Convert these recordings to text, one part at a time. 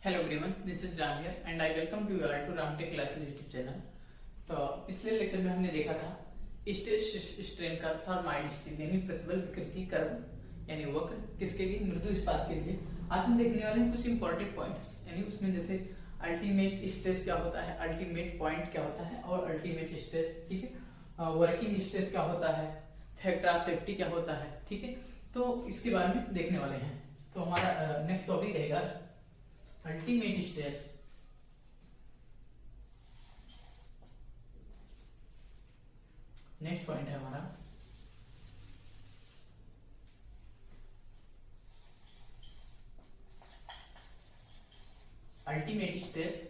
Hello everyone, this is Ram here and I welcome to all to Ramtek classes YouTube channel. तो पिछले lecture में हमने देखा था stress strain curve for mild steel यानी प्रतिबल विकृति कर्व यानी वक्र किसके लिए, मृदु इस्पात के लिए। आज हम देखने वाले हैं कुछ इंपॉर्टेंट पॉइंट्स, यानी उसमें जैसे अल्टीमेट स्ट्रेस क्या होता है, अल्टीमेट पॉइंट क्या होता है और अल्टीमेट स्ट्रेस, ठीक है, वर्किंग स्ट्रेस क्या होता है, फैक्टर ऑफ सेफ्टी क्या होता है, ठीक है। तो इसके बारे में देखने वाले हैं। तो हमारा नेक्स्ट टॉपिक रहेगा अल्टीमेट स्ट्रेस। नेक्स्ट पॉइंट है हमारा ultimate stress,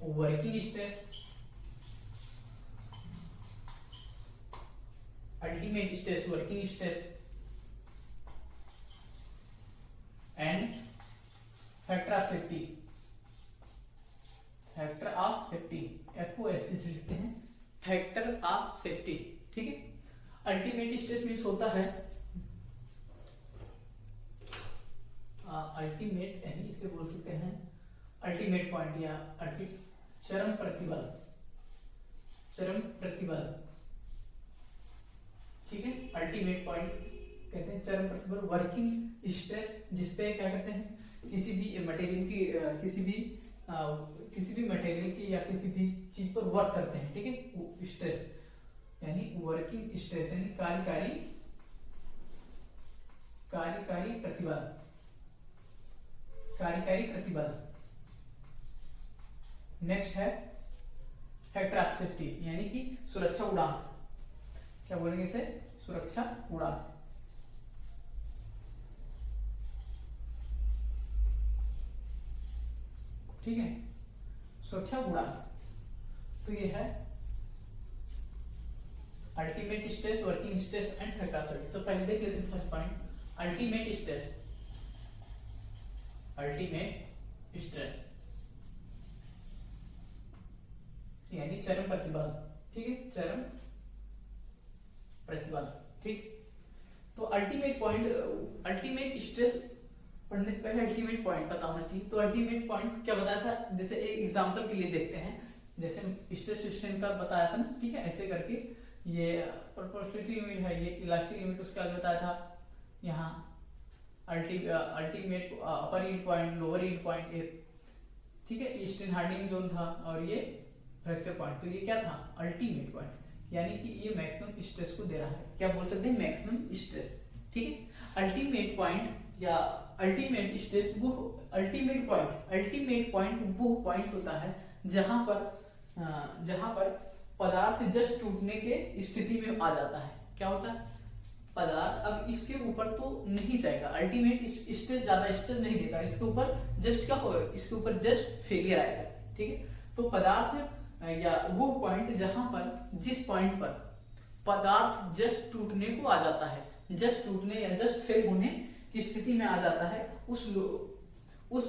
working stress, ultimate stress, working stress and factor of safety. Factor of safety FOST से लिखते हैं, फैक्टर ऑफ सेफ्टी, ठीक है। अल्टीमेट स्ट्रेस मीन्स होता है अल्टीमेट, यानी इसके बोल सकते हैं अल्टीमेट पॉइंट या चरम प्रतिबल, चरम प्रतिबल, ठीक है। अल्टीमेट पॉइंट कहते हैं चरम प्रतिबल, वर्किंग स्ट्रेस जिसपे क्या कहते हैं किसी भी मटेरियल की किसी भी मटेरियल की या किसी भी चीज पर वर्क करते हैं, ठीक है। स्ट्रेस यानी वर्किंग स्ट्रेस यानी कार्यकारी प्रतिबल, कार्यकारी प्रतिबल। नेक्स्ट है फैक्टर ऑफ सेफ्टी यानी कि सुरक्षा उड़ान, क्या बोलेंगे इसे, सुरक्षा उड़ान, ठीक है, सुरक्षा उड़ान। तो ये है ultimate stress, working stress and factor of safety. तो पहले देख लेते हैं first point, ultimate stress. Ultimate stress यानी चरम प्रतिबल, ठीक है, चरम प्रतिबल, ठीक। तो अल्टीमेट पॉइंट, अल्टीमेट स्ट्रेस पढ़ने से पहले अल्टीमेट पॉइंट पता होना चाहिए। तो अल्टीमेट पॉइंट क्या बताया था, जैसे एक एग्जांपल के लिए देखते हैं, जैसे स्ट्रेस सिस्टम का बताया था ना, ठीक है, ऐसे करके ये प्रोपोर्शनलिटी लिमिट है, ये इलास्टिक लिमिट उसका बताया था। यहाँ ultimate upper yield point, lower yield point, ठीक है, स्ट्रेन हार्डनिंग जोन था और ये फ्रैक्चर पॉइंट। तो ये क्या था, अल्टीमेट पॉइंट, यानी कि ये मैक्सिमम स्ट्रेस को दे रहा है, क्या बोल सकते हैं, मैक्सिमम स्ट्रेस, ठीक है। अल्टीमेट पॉइंट या अल्टीमेट स्ट्रेस वो अल्टीमेट पॉइंट वो पॉइंट होता है जहां पर पदार्थ जस्ट टूटने के स्थिति में आ जाता है। क्या होता है, पदार्थ अब इसके ऊपर तो नहीं जाएगा, अल्टीमेट स्ट्रेस ज्यादा स्ट्रेस नहीं देगा, इसके ऊपर जस्ट क्या होगा, इसके ऊपर जस्ट फेलियर आएगा, ठीक है। तो पदार्थ या वो पॉइंट जहां पर, जिस पॉइंट पर पदार्थ जस्ट टूटने को आ जाता है, जस्ट टूटने या जस्ट फेल होने की स्थिति में आ जाता है, उस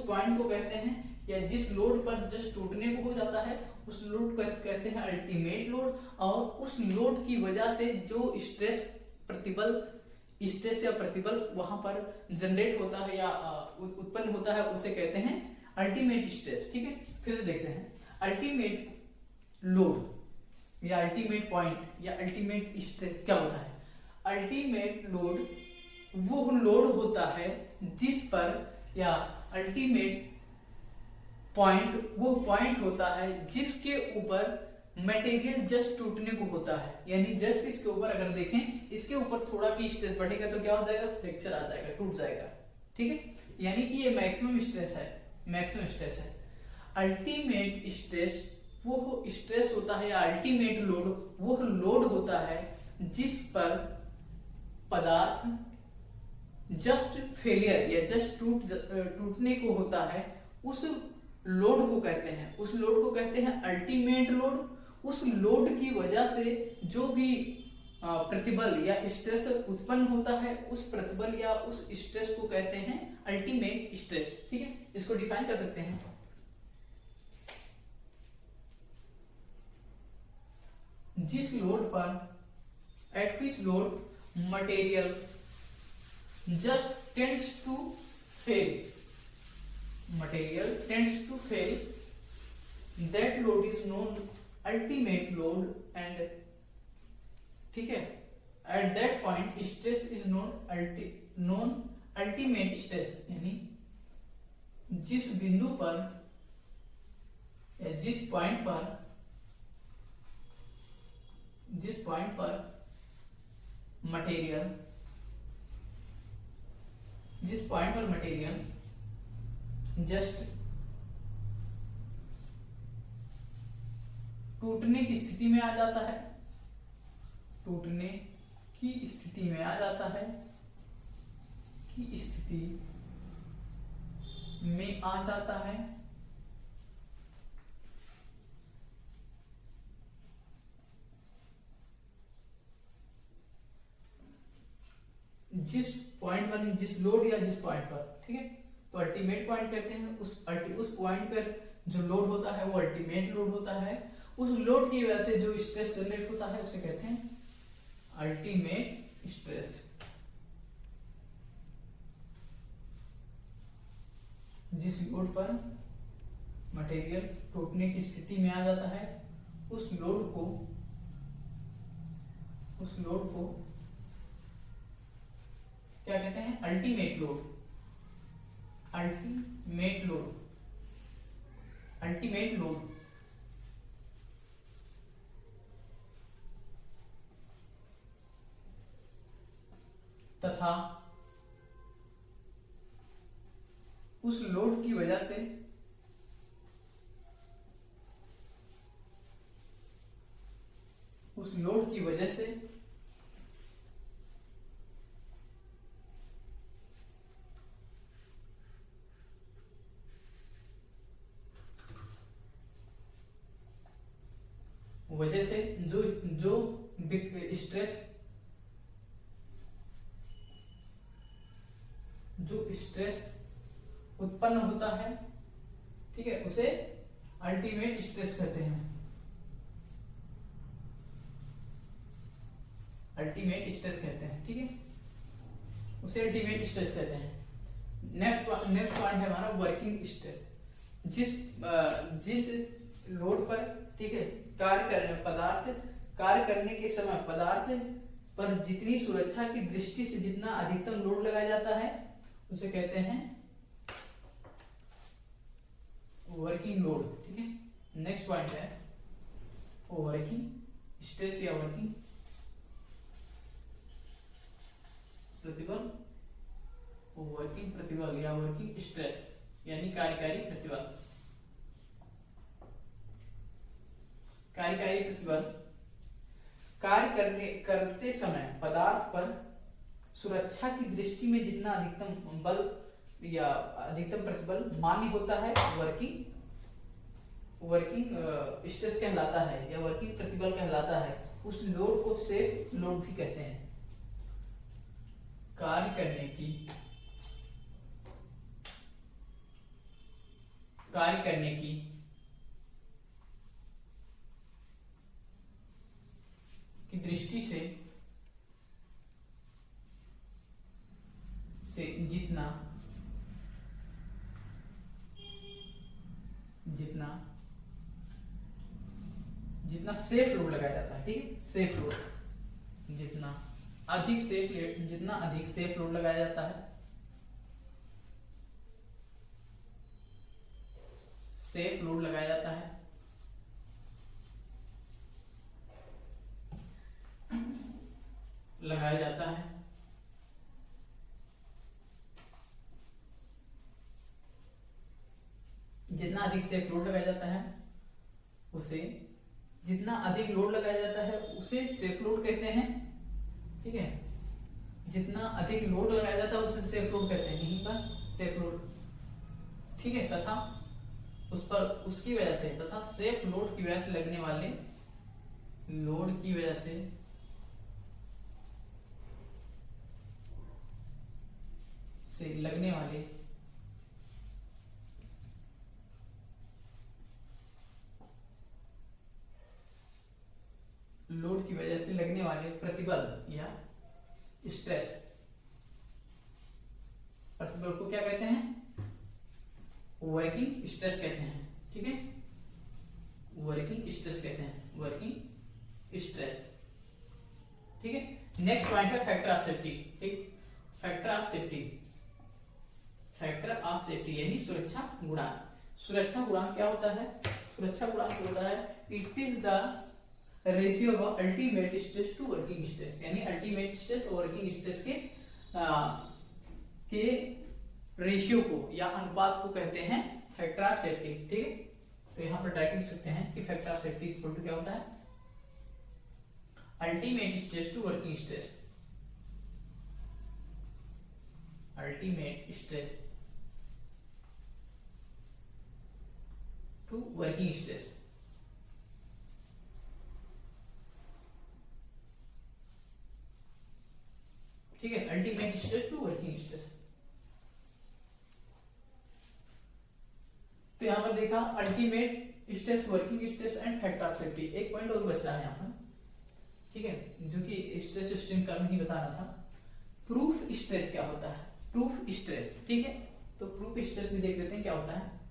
पॉइंट को कहते हैं, या जिस लोड पर जस्ट टूटने को हो जाता है उस लोड को कहते हैं अल्टीमेट लोड। और उस लोड की वजह से जो स्ट्रेस या प्रतिबल वहां पर जनरेट होता है या उत्पन्न होता है उसे कहते हैं अल्टीमेट स्ट्रेस, ठीक है। फिर से देखते हैं, अल्टीमेट लोड या अल्टीमेट पॉइंट या अल्टीमेट स्ट्रेस क्या होता है। अल्टीमेट लोड वो लोड होता है जिस पर, या अल्टीमेट पॉइंट वो पॉइंट होता है जिसके ऊपर मटेरियल जस्ट टूटने को होता है, यानी जस्ट इसके ऊपर अगर देखें, इसके ऊपर थोड़ा भी स्ट्रेस बढ़ेगा तो क्या हो जाएगा, फ्रैक्चर आ जाएगा, टूट जाएगा, ठीक है। यानी कि ये मैक्सिमम स्ट्रेस है, मैक्सिमम स्ट्रेस है। अल्टीमेट स्ट्रेस वो स्ट्रेस होता है या अल्टीमेट लोड वो लोड होता है जिस पर पदार्थ जस्ट फेलियर या जस्ट टूटने को होता है, उस लोड को कहते हैं अल्टीमेट लोड। उस लोड की वजह से जो भी प्रतिबल या स्ट्रेस उत्पन्न होता है, उस प्रतिबल या उस स्ट्रेस को कहते हैं अल्टीमेट स्ट्रेस, ठीक है। इसको डिफाइन कर सकते हैं, जिस लोड पर, eight which load material just tends to fail, material tends to fail, that load is known ultimate load and ठीक है, at that point stress is known ultimate stress, यानी जिस बिंदु पर या जिस पॉइंट पर मटेरियल जस्ट टूटने की स्थिति में आ जाता है, जिस पॉइंट पर, जिस लोड या जिस पॉइंट पर, ठीक है, तो अल्टीमेट पॉइंट कहते हैं उस पॉइंट पर जो लोड होता है वो अल्टीमेट लोड होता है, उस लोड की वजह से जो स्ट्रेस जनरेट होता है उसे कहते हैं अल्टीमेट स्ट्रेस। जिस लोड पर मटेरियल टूटने की स्थिति में आ जाता है उस लोड को क्या कहते हैं? Ultimate load. तथा उस लोड की वजह से जो स्ट्रेस उत्पन्न होता है, ठीक है, उसे अल्टीमेट स्ट्रेस कहते हैं। ठीक है, उसे अल्टीमेट स्ट्रेस कहते हैं। नेक्स्ट पॉइंट है हमारा वर्किंग स्ट्रेस। जिस लोड पर, ठीक है, कार्य करने के समय पदार्थ पर जितनी सुरक्षा की दृष्टि से जितना अधिकतम लोड लगाया जाता है उसे कहते हैं वर्किंग लोड। ठीक है, नेक्स्ट पॉइंट है वर्किंग स्ट्रेस या वर्किंग प्रतिबल या वर्किंग स्ट्रेस यानी कार्यकारी प्रतिबल। कार्य करते समय पदार्थ पर सुरक्षा की दृष्टि में जितना अधिकतम बल या अधिकतम प्रतिबल मान्य होता है वर्किंग स्ट्रेस कहलाता है या वर्किंग प्रतिबल कहलाता है। उस लोड को सेफ लोड भी कहते हैं। कार्य करने की दृष्टि से जितना सेफ लोड लगाया जाता है, ठीक है, सेफ लोड जितना अधिक सेफ लोड लगाया जाता है, जितना अधिक सेफ लोड लगाया जाता है उसे जितना अधिक लोड लगाया जाता है उसे सेफ लोड कहते हैं। ठीक है, जितना अधिक लोड लगाया जाता है उसे सेफ लोड कहते हैं, यहीं पर सेफ लोड। ठीक है, तथा उसकी वजह से तथा सेफ लोड की वजह से लगने वाले लोड की वजह से लगने वाले लोड की वजह से लगने वाले प्रतिबल या स्ट्रेस सिंबल को क्या कहते हैं, वर्किंग स्ट्रेस कहते हैं, ठीक है, वर्किंग स्ट्रेस कहते हैं, वर्किंग स्ट्रेस, ठीक है। नेक्स्ट पॉइंट है फैक्टर ऑफ सेफ्टी, ठीक, factor of safety, factor of safety यानी सुरक्षा गुणांक। सुरक्षा गुणांक क्या होता है, सुरक्षा गुणांक होता है it is the ratio of ultimate stress to working stress, यानी अल्टीमेट स्ट्रेस और वर्किंग स्ट्रेस के रेशियो को या अनुपात को कहते हैं फैक्टर ऑफ सेफ्टी, ठीक है। तो यहां पर डायरेक्ट लिख सकते हैं कि factor of safety equal to क्या होता है, ultimate stress to working stress, ultimate stress to working stress, ठीक है, ultimate stress to working stress. तो यहां पर देखा ultimate stress, working stress and factor of safety. एक पॉइंट और बच रहा है यहां पर, ठीक है, जो कि स्ट्रेस स्ट्रेन का नहीं बताना था। प्रूफ स्ट्रेस क्या होता है, प्रूफ स्ट्रेस, ठीक है। तो प्रूफ स्ट्रेस भी देख लेते हैं क्या होता है।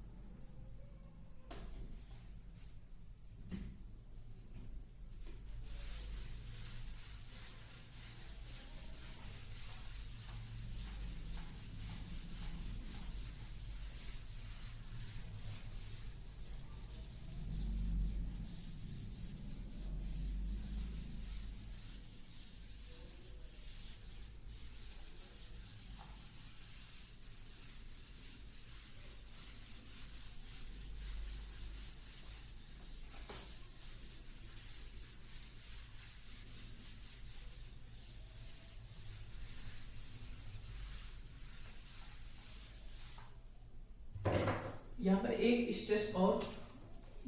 यहाँ पर एक स्ट्रेस और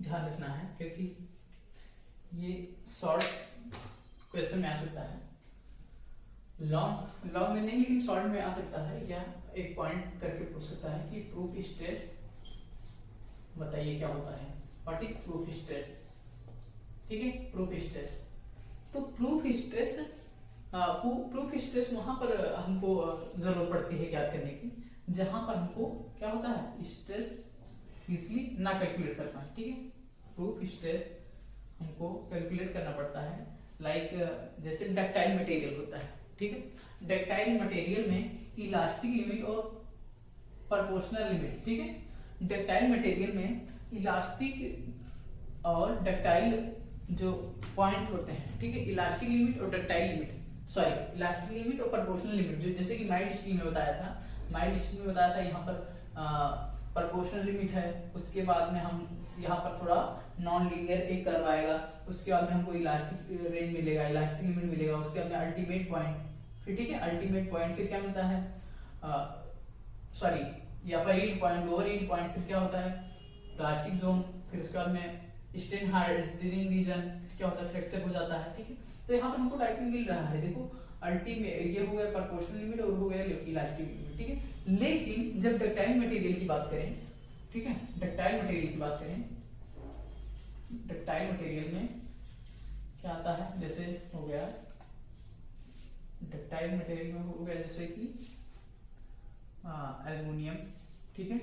ध्यान रखना है, क्योंकि ये शॉर्ट क्वेश्चन में आ सकता है, लॉन्ग में नहीं लेकिन शॉर्ट में आ सकता है। या एक पॉइंट करके पूछ सकता है कि प्रूफ स्ट्रेस बताइए क्या होता है, व्हाट इज प्रूफ स्ट्रेस, ठीक है, प्रूफ स्ट्रेस। तो प्रूफ स्ट्रेस वहां पर हमको जरूरत पड़ती है ज्ञात करने की जहां पर हमको क्या होता है, स्ट्रेस इजली ना कैलकुलेट कर पाए, ठीक है। प्रूफ स्ट्रेस हमको कैलकुलेट करना पड़ता है, लाइक जैसे डक्टाइल मटेरियल होता है, ठीक है। डक्टाइल मटेरियल में इलास्टिक लिमिट और प्रोपोर्शनल लिमिट, ठीक है। डक्टाइल मटेरियल में इलास्टिक और डक्टाइल जो पॉइंट होते हैं, ठीक है, इलास्टिक लिमिट और ductile limit, sorry elastic limit और प्रोपोर्शनल लिमिट, जो जैसे कि माइल्ड स्टील में बताया था, माइल्ड स्टील में बताया था यहाँ पर प्रोपोर्शनल लिमिट है, उसके बाद में हम यहाँ पर थोड़ा नॉन लीनियर एक कर्व आएगा, उसके बाद में हमको इलास्टिक रेंज मिलेगा, इलास्टिक लिमिट मिलेगा, उसके बाद में अल्टीमेट पॉइंट, फिर ठीक है, अल्टीमेट पॉइंट फिर क्या मिलता है, सॉरी यहाँ पर yield point, lower yield point, फिर क्या होता है प्लास्टिक जोन, फिर उसके बाद में स्ट्रेन हार्डनिंग रीजन, क्या होता है फ्रैक्चर हो जाता है, ठीक है। तो यहाँ पर हमको डायरेक्टली मिल रहा है, देखो अल्टीमेट ये हो गया प्रोपोर्शनल लिमिट और हो गया इलास्टिक लिमिट, ठीक है। लेकिन जब डक्टाइल मटेरियल की बात करें, ठीक है, डक्टाइल मटेरियल की बात करें, डक्टाइल मटेरियल में क्या आता है, जैसे हो गया डक्टाइल मटेरियल में हो गया जैसे कि एल्युमिनियम, ठीक है,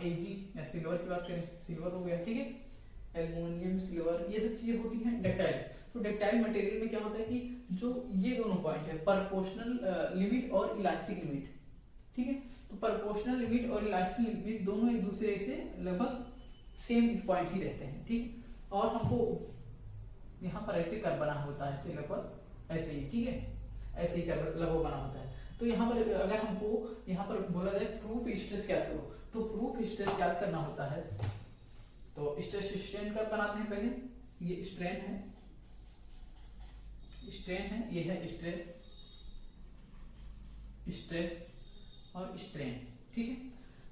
एजी या सिल्वर की बात करें, सिल्वर हो गया, ठीक है, एल्युमिनियम, सिल्वर, ये सब चीजें होती हैं डक्टाइल। तो डक्टाइल मटेरियल में क्या होता है कि जो ये दोनों पॉइंट है, प्रोपोर्शनल लिमिट और इलास्टिक लिमिट, ठीक है। तो प्रोपोर्शनल लिमिट और इलास्टिक लिमिट दोनों एक दूसरे से लगभग सेम पॉइंट ही रहते हैं, ठीक। और हमको यहाँ पर ऐसे कर्व बना होता है, ऐसे लगभग ऐसे ही, ठीक है, ऐसे ही कर्व लगभग बना होता है। तो यहाँ पर अगर हमको यहाँ पर बोला जाए प्रूफ स्ट्रेस क्या करो, तो प्रूफ स्ट्रेस क्या करना होता है, तो स्ट्रेस स्ट्रेन कर्व बनाते हैं पहले, ये स्ट्रेन है, स्ट्रेन है, ये है स्ट्रेस, स्ट्रेस और स्ट्रेन, ठीक है।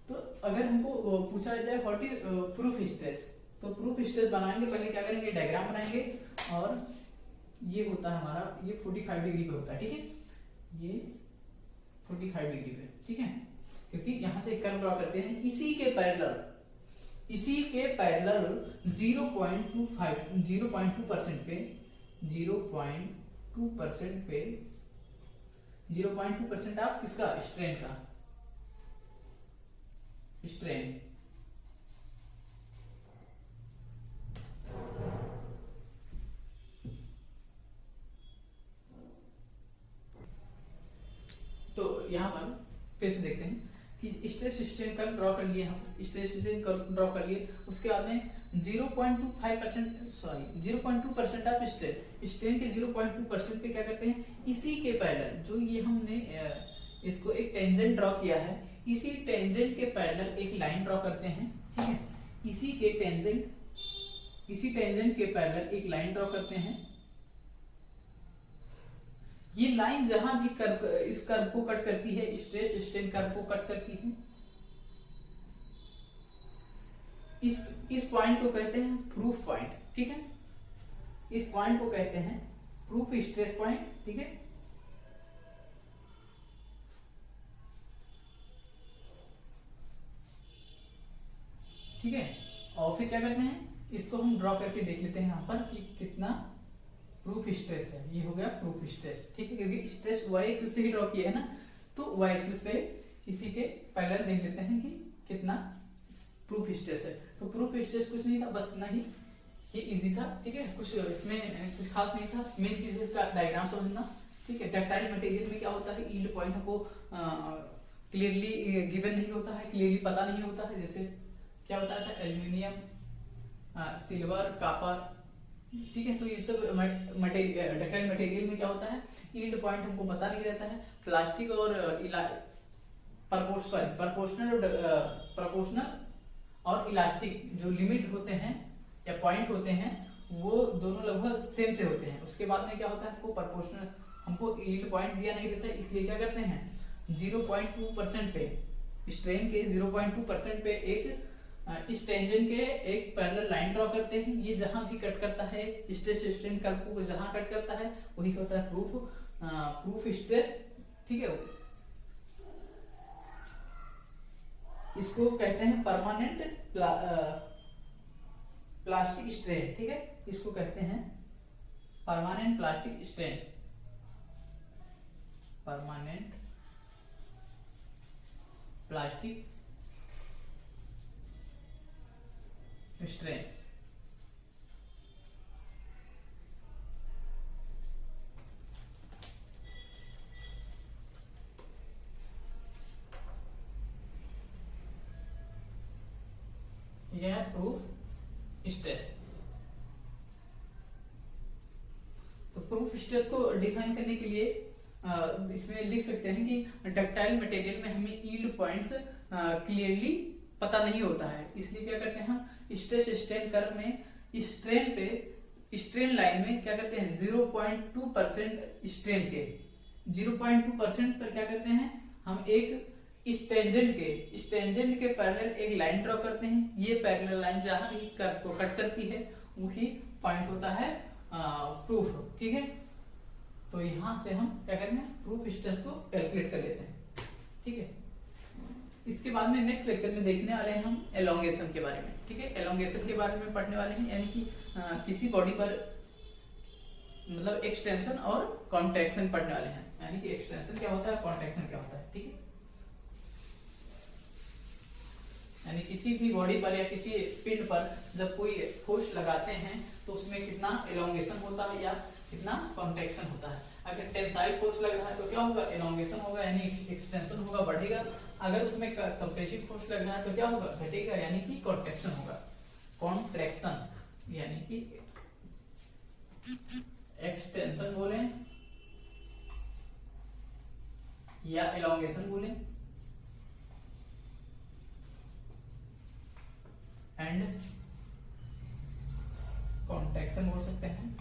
तो अगर हमको पूछा जाए व्हाट इज प्रूफ स्ट्रेस, तो प्रूफ स्ट्रेस बनाएंगे पहले क्या करेंगे, डायग्राम बनाएंगे, और ये होता है हमारा, ये 45 डिग्री पे होता है, ठीक है, ये 45 डिग्री पे, ठीक है, क्योंकि यहां से एक कर्व ड्रॉ करते हैं, इसी के पैरेलल 0.2% पे 0.2% ऑफ किसका, स्ट्रेन का, स्ट्रेन। तो यहां पर फिर से देखते हैं कि स्ट्रेस स्ट्रेन कर्व ड्रॉ कर लिए, हम स्ट्रेस स्ट्रेन कर्व ड्रॉ कर लिए, उसके बाद में 0.2% ऑफ स्ट्रेन के 0.2% पे क्या करते हैं, इसी के पैरेलल जो ये हमने इसको एक टेंजेंट ड्रॉ किया है, इसी टेंजेंट के पैरेलल एक लाइन ड्रॉ करते हैं, ठीक है, इसी टेंजेंट के पैरेलल एक लाइन ड्रॉ करते हैं। ये लाइन जहां भी कर्व, इस कर्व को कट करती है, स्ट्रेस स्ट्रेन कर्व को कट करती है, इस पॉइंट को कहते हैं प्रूफ पॉइंट, ठीक है, इस पॉइंट को कहते हैं प्रूफ स्ट्रेस पॉइंट, ठीक है। ठीक है, और फिर क्या करते हैं, इसको हम ड्रॉ करके देख लेते हैं यहां पर कि कितना प्रूफ स्ट्रेस है। ये हो गया प्रूफ स्ट्रेस, ठीक है, क्योंकि स्ट्रेस वाई एक्सिस पे ही ड्रॉ किया है ना, तो वाई एक्सिस पे इसी के पैरेलल देख लेते हैं कि कितना प्रूफ स्ट्रेस है। तो प्रूफ स्ट्रेस कुछ नहीं था, बस इतना ही, ये इजी था, ठीक है, कुछ इसमें कुछ खास नहीं था। मेन चीज है इसका डायग्राम समझना, ठीक है। डक्टाइल मटेरियल में क्या होता है, यील्ड पॉइंट हमको क्लियरली गिवन नहीं होता है, क्लियरली पता नहीं होता है। जैसे क्या बताया था, एल्यूमिनियम, सिल्वर, कॉपर, ठीक है, तो ये सब डक्टाइल मटेरियल में क्या होता है, यील्ड पॉइंट हमको पता नहीं रहता है। प्लास्टिक और प्रोपोर्शनल और इलास्टिक जो लिमिट होते हैं या पॉइंट होते हैं, वो दोनों लगभग सेम से होते हैं। उसके बाद में क्या होता है, हमको प्रोपोर्शनल, हमको यील्ड पॉइंट दिया नहीं रहता है, इसलिए क्या करते हैं 0.2% पे, स्ट्रेन के 0.2% पे एक इस टेंजेंट के एक पैरेलल लाइन ड्रॉ करते हैं। ये जहां भी कट करता है, स्ट्रेस स्ट्रेन कर्व को जहां कट करता है, वही होता है प्रूफ स्ट्रेस, ठीक है। इसको कहते हैं परमानेंट प्लास्टिक स्ट्रेन, ठीक है, इसको कहते हैं permanent plastic strain, permanent plastic strain. यह है प्रूफ स्ट्रेस। तो प्रूफ स्ट्रेस को डिफाइन करने के लिए इसमें लिख सकते हैं कि डक्टाइल मटेरियल में हमें यील्ड पॉइंट्स क्लियरली पता नहीं होता है, इसलिए क्या करते हैं हम स्ट्रेस स्ट्रेन कर्व में स्ट्रेन लाइन में क्या करते हैं 0.2% स्ट्रेन के 0.2% पर क्या करते हैं हम एक इस टेंजेंट के पैरेलल एक लाइन ड्रॉ करते हैं। ये पैरेलल लाइन जहां भी कर्व को कट करती है वही पॉइंट होता है प्रूफ, ठीक है। तो यहां से हम क्या करते हैं प्रूफ स्ट्रेस को कैलकुलेट कर लेते हैं, ठीक है। इसके बाद में नेक्स्ट लेक्चर में देखने वाले हैं हम एलोंगेशन के बारे में, ठीक है। एलोंगेशन के बारे में पढ़ने वाले हैं, यानी कि किसी बॉडी पर मतलब एक्सटेंशन और कॉन्ट्रैक्शन पढ़ने वाले हैं, यानी कि एक्सटेंशन क्या होता है, कॉन्ट्रैक्शन क्या होता है, ठीक है। यानी किसी भी बॉडी पर या किसी पिंड पर जब कोई फोर्स लगाते हैं तो उसमें कितना एलोंगेशन होता है या कितना कॉन्ट्रैक्शन होता है। अगर टेंसाइल फोर्स लग रहा है तो क्या होगा, एलोंगेशन होगा, यानी एक्सटेंशन होगा, बढ़ेगा। अगर उसमें कंप्रेसिव फोर्स लग रहा है तो क्या होगा, घटेगा, यानी कि कॉन्ट्रैक्शन होगा। कॉन्ट्रैक्शन यानी कि एक्सटेंशन बोले या एलोंगेशन बोले, एंड कॉन्ट्रैक्शन बोल सकते हैं।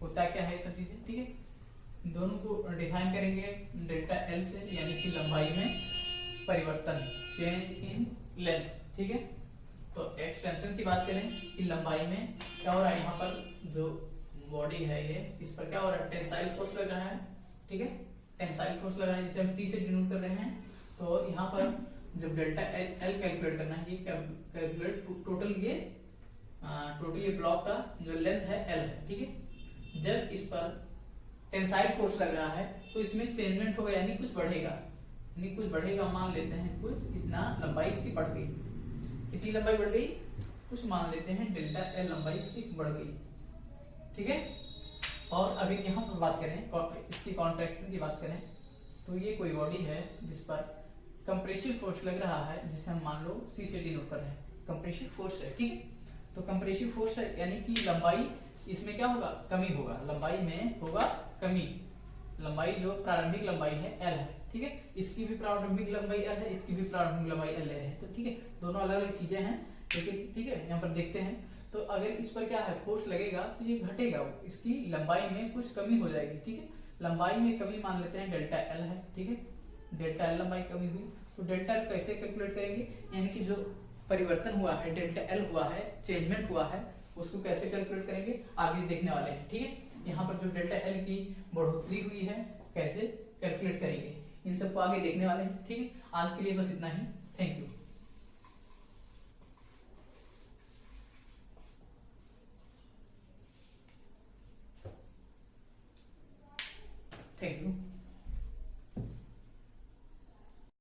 होता क्या है सब चीजें, ठीक है। दोनों को डिफाइन करेंगे डेल्टा एल से, यानी कि लंबाई में परिवर्तन, चेंज इन लेंथ, ठीक है। तो एक्सटेंशन की बात करें कि लंबाई में क्या हो रहा है, यहाँ पर जो बॉडी है ये, इस पर क्या हो रहा है, टेंसाइल फोर्स लग रहा है, ठीक है। टेंसाइल फोर्स लग रहा है जिसे हम टी से डिनोट कर रहे हैं। तो यहाँ पर जब डेल्टा एल कैलकुलेट करना है, ये कैलकुलेट टोटल ये ब्लॉक का जो लेंथ है एल है, ठीक है। जब इस पर टेंसाइल फोर्स लग रहा है तो इसमें चेंजमेंट होगा, यानी कुछ बढ़ेगा, यानी कुछ बढ़ेगा। मान लेते हैं कुछ इतना लंबाई इसकी बढ़ गई, कितनी लंबाई बढ़ गई, कुछ मान लेते हैं डेल्टा एल लंबाई इसकी बढ़ गई, ठीक है। और अगर यहाँ पर बात करें इसकी कॉन्ट्रैक्शन की बात करें तो ये कोई बॉडी है जिस पर कंप्रेसिव फोर्स लग रहा है, जिसे हम मान लो C से डिनोट कर रहे हैं, कंप्रेसिव फोर्स है, ठीक है। तो कंप्रेसिव फोर्स है यानी कि लंबाई इसमें क्या होगा, कमी होगा, लंबाई में होगा कमी। लंबाई जो प्रारंभिक लंबाई है L है, ठीक है, इसकी भी प्रारंभिक लंबाई L है, इसकी भी प्रारंभिक लंबाई L ले रहे हैं, तो ठीक है, दोनों अलग अलग चीजें हैं, लेकिन ठीक है यहाँ पर देखते हैं। तो अगर इस पर क्या है फोर्स लगेगा तो ये घटेगा, इसकी लंबाई में कुछ कमी हो जाएगी, ठीक है। लंबाई में कमी मान लेते हैं डेल्टा एल है, ठीक है, डेल्टा एल लंबाई कमी हुई तो डेल्टा एल कैसे कैलकुलेट करेंगे, यानी कि जो परिवर्तन हुआ है डेल्टा एल हुआ है, चेंजमेंट हुआ है, उसको कैसे कैलकुलेट करेंगे आगे देखने वाले हैं, ठीक है। यहाँ पर जो डेल्टा एल की बढ़ोतरी हुई है कैसे कैलकुलेट करेंगे, इन सबको आगे देखने वाले हैं, ठीक है। आज के लिए बस इतना ही, थैंक यू। Thank you.